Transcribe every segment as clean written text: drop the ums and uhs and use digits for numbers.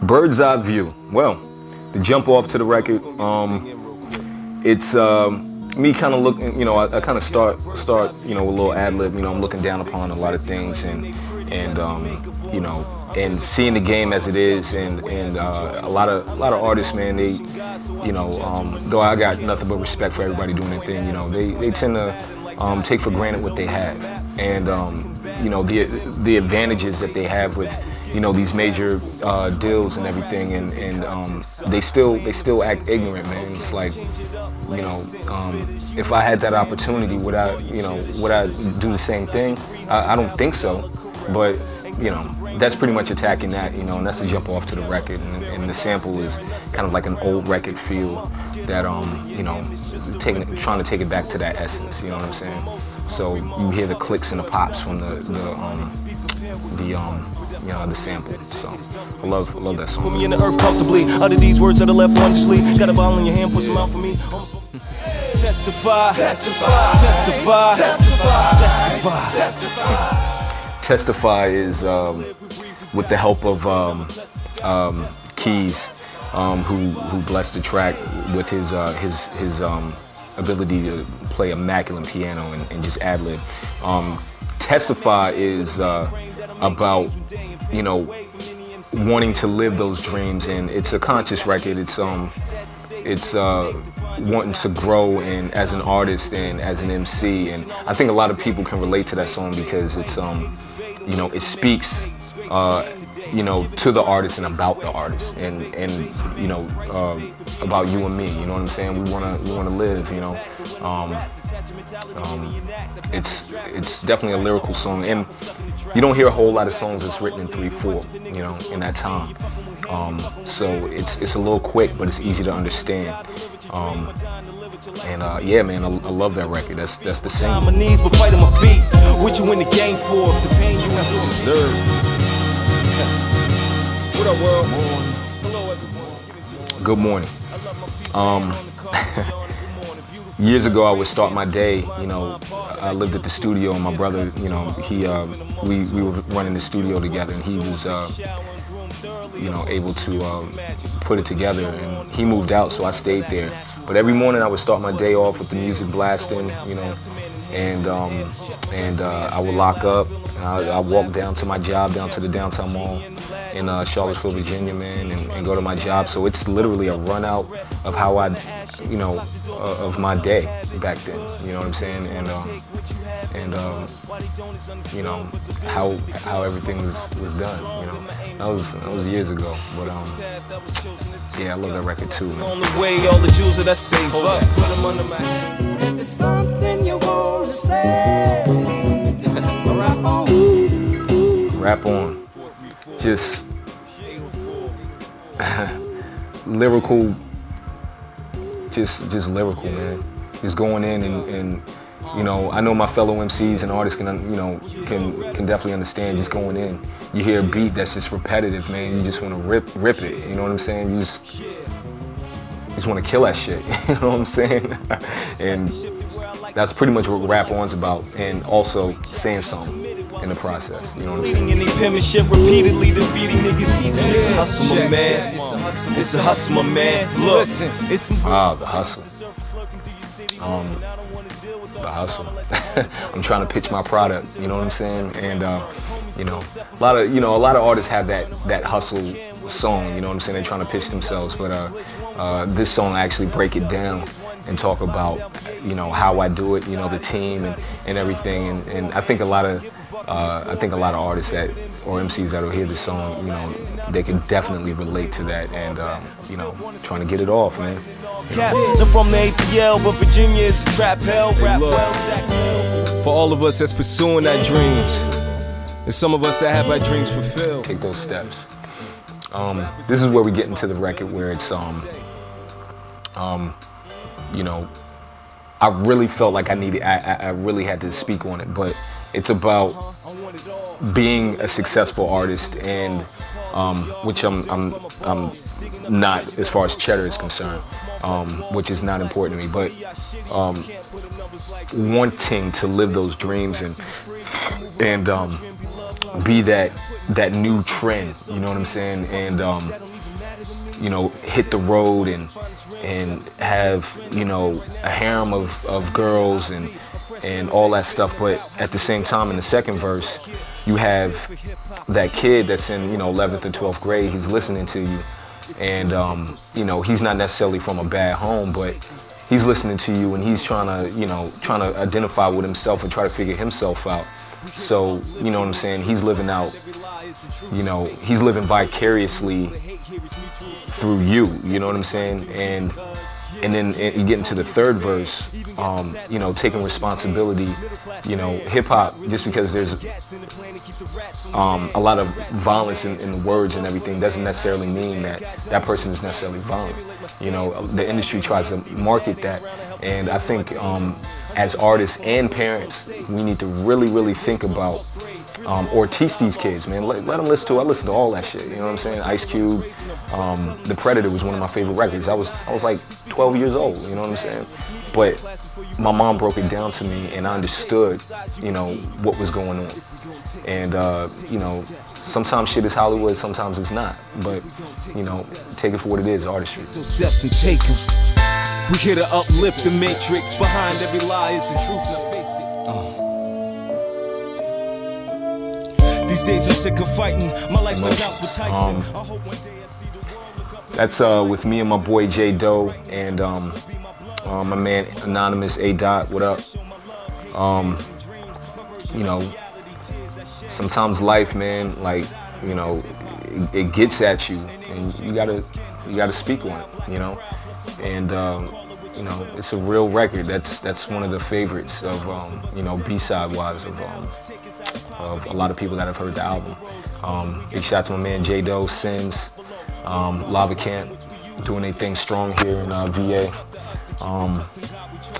Bird's eye view. Well, to jump off to the record, it's me kind of looking, you know, I kind of start, you know, with a little ad lib. You know, I'm looking down upon a lot of things, and you know, and seeing the game as it is, and a lot of artists, man, they, you know, though I got nothing but respect for everybody doing their thing, you know, they tend to take for granted what they have, and you know, the advantages that they have with, you know, these major deals and everything, and they still act ignorant, man. It's like, you know, if I had that opportunity, would I do the same thing? I don't think so, but you know, that's pretty much attacking that, you know, and that's the jump off to the record, and the sample is kind of like an old record feel that, you know, trying to take it back to that essence, you know what I'm saying? So you hear the clicks and the pops from you know, the sample. So I love that song. Put me in the earth comfortably. Utter these words of the left one to sleep. Got a ball in your hand, push them out for me. Testify, testify, testify, testify, testify. Testify is with the help of Keys, who blessed the track with his ability to play immaculate piano and just ad lib. Testify is about, you know, wanting to live those dreams, and it's a conscious record. It's wanting to grow as an artist and as an MC, and I think a lot of people can relate to that song because it's you know, it speaks you know, to the artist and about the artist, and you know, about you and me, you know what I'm saying? We wanna live, you know. It's definitely a lyrical song, and you don't hear a whole lot of songs that's written in 3/4, you know, in that time. So it's a little quick, but it's easy to understand. Yeah, man, I love that record. That's the single. My knees, but fighting my feet. What you in the game for? The pain you have to deserve. What up, world? Hello, everyone. Good morning. Years ago, I would start my day. You know, I lived at the studio, and my brother, you know, we were running the studio together, and he was, you know, able to put it together. And he moved out, so I stayed there. But every morning, I would start my day off with the music blasting, you know, and I would lock up. And I walk down to my job, down to the downtown mall in Charlottesville, Virginia, man, and go to my job. So it's literally a run out of how I, you know, of my day back then. You know what I'm saying? And you know, how everything was done. You know, that was years ago. But yeah, I love that record too, man. On the way, all the jewels that I save up, put them on the map. It's something you want to say. Rap on. Rap on. Just lyrical, just lyrical, man. Just going in and you know, I know my fellow MCs and artists can, you know, can definitely understand just going in. You hear a beat that's just repetitive, man. You just want to rip it. You know what I'm saying? You just want to kill that shit. You know what I'm saying? And that's pretty much what rap on's about, and also saying something in the process. You know what I'm saying? And they penmanship repeatedly defeating niggas easy. It's a hustle, my man. It's a hustle, my man. Look, it's the hustle. The hustle. I'm trying to pitch my product. You know what I'm saying? And you know, a lot of artists have that hustle song. You know what I'm saying? They're trying to pitch themselves, but this song I actually break it down and talk about, you know, how I do it. You know, the team and everything. And I think a lot of artists or MCs that'll hear this song, you know, they can definitely relate to that, and you know, trying to get it off, man. They're from the ATL, but Virginia is a trap hell. Rap well, for all of us that's pursuing our dreams, and some of us that have our dreams fulfilled. Take those steps. This is where we get into the record where it's you know, I really felt like I really had to speak on it, but it's about being a successful artist, and which I'm not as far as cheddar is concerned, which is not important to me, but wanting to live those dreams and be that new trend, you know what I'm saying, and you know, hit the road and have, you know, a harem of girls and all that stuff. But at the same time, in the second verse, you have that kid that's in, you know, 11th and 12th grade. He's listening to you, and you know, he's not necessarily from a bad home, but he's listening to you, and he's trying to, you know, identify with himself and try to figure himself out. So, you know what I'm saying? He's living out, you know, he's living vicariously through you. You know what I'm saying? And then you get into the third verse, you know, taking responsibility. You know, hip hop, just because there's a lot of violence in the words and everything, doesn't necessarily mean that that person is necessarily violent. You know, the industry tries to market that, and I think as artists and parents, we need to really think about or teach these kids, man. Let them listen to. I listen to all that shit. You know what I'm saying? Ice Cube, The Predator was one of my favorite records. I was like 12 years old. You know what I'm saying? But my mom broke it down to me, and I understood, you know, what was going on. And you know, sometimes shit is Hollywood, sometimes it's not. But you know, take it for what it is, artistry. Steps and take 'em. We here to uplift the matrix. Behind every lie is the truth. Now face it. These days I'm sick of fighting. My life's like house with Tyson. I hope one day I see the world. That's with me and my boy J Doe and my man Anonymous A Dot. What up? You know, sometimes life, man, like, you know, it gets at you, and you gotta speak on it, you know. And you know, it's a real record. That's one of the favorites of you know, B-side wise of a lot of people that have heard the album. Big shout out to my man J Doe, Sins, Lava Camp, doing their thing strong here in VA.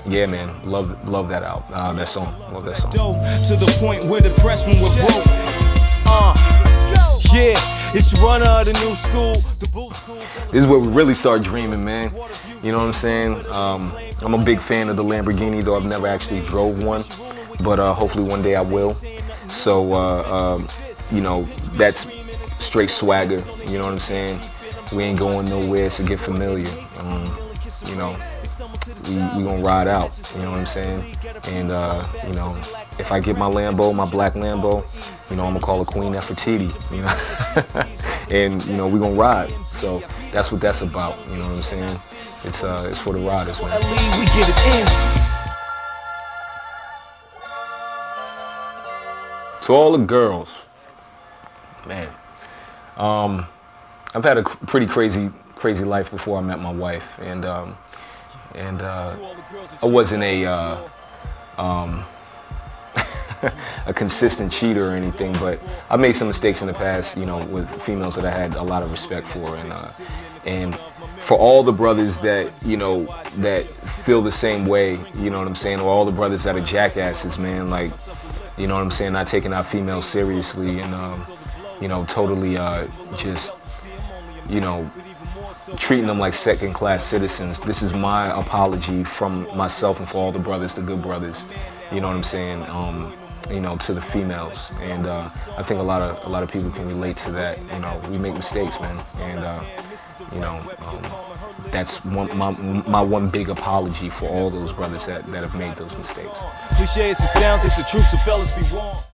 Yeah, man, love that album, that song. Love that song. To the point where the press when we're broke. Yeah, it's runner of the new school. This is where we really start dreaming, man. You know what I'm saying? I'm a big fan of the Lamborghini, though I've never actually drove one, but hopefully one day I will. So, you know, that's straight swagger. You know what I'm saying? We ain't going nowhere, so get familiar. You know, we gonna ride out, you know what I'm saying? And you know, if I get my Lambo, my black Lambo, you know, I'm gonna call it Queen Nefertiti, you know? And you know, we gonna ride. So that's what that's about, you know what I'm saying? It's for the riders, man. We get it in. To all the girls, man, I've had a pretty crazy life before I met my wife, and I wasn't a a consistent cheater or anything, but I made some mistakes in the past, you know, with females that I had a lot of respect for, and for all the brothers that, you know, that feel the same way, you know what I'm saying, or all the brothers that are jackasses, man, like, you know what I'm saying, not taking our females seriously, and you know, totally just, you know, treating them like second-class citizens. This is my apology from myself and for all the brothers, the good brothers, you know what I'm saying, you know, to the females. And I think a lot of people can relate to that. You know, we make mistakes, man, and you know, that's my one big apology for all those brothers that have made those mistakes. Cliche as it sounds, it's the truth, so fellas be warned.